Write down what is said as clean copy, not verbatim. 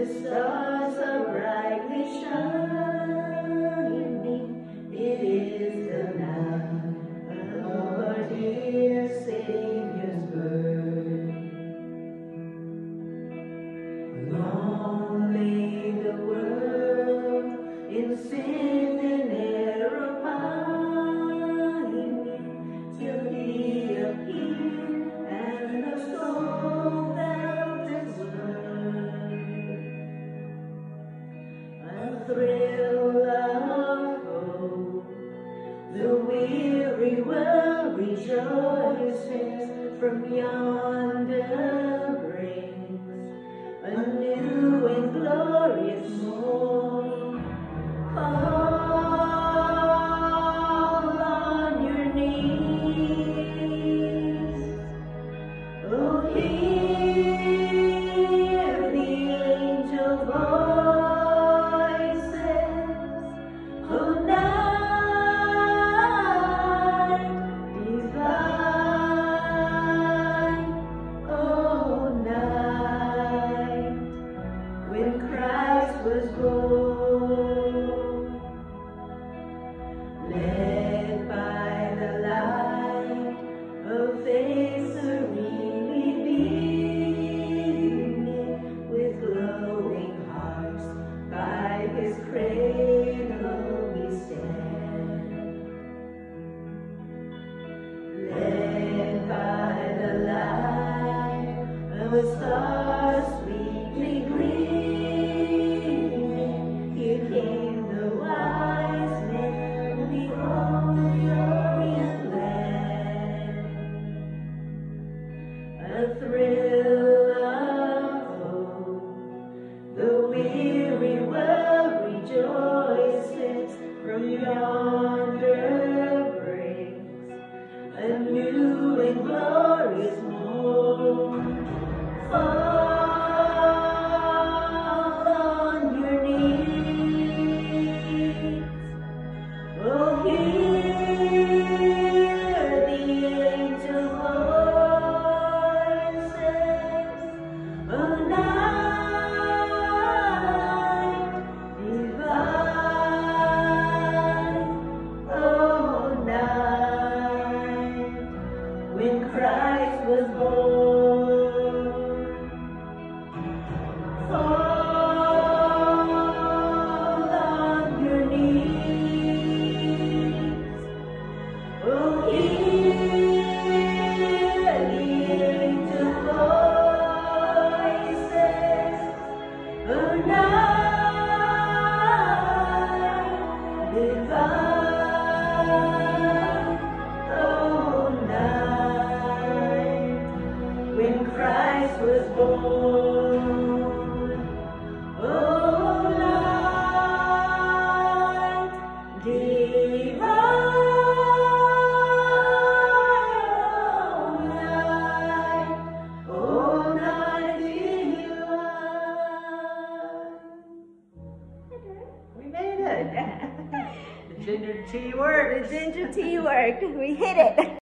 The stars are brightly shining. It is the night of our dear Savior's birth. Long lay the world in sin and error pining, till He appeared and the soul felt His word. A thrill of hope, the weary world rejoices from yonder brings a new and glorious morn. Fall on your knees. Oh, hear the angel voices. Oh, night divine. Oh, night when Christ was born. Led by the light of faith serenely beaming, with glowing hearts by His cradle we stand. Led by the light of a star sweetly gleaming, here came the wise men of the Orient land. A thrill of hope, the weary world rejoices from yonder brings a new and glorious morn. Fall on your knees. Oh, hear the angel voices. Oh, night divine. Oh, night when Christ was born. Fall on your knees. Oh, hear the angel voices. Oh, night divine. Oh, night when Christ was born. Oh, light divine. Oh, night divine. We made it. The ginger tea worked. The ginger tea worked. We hit it.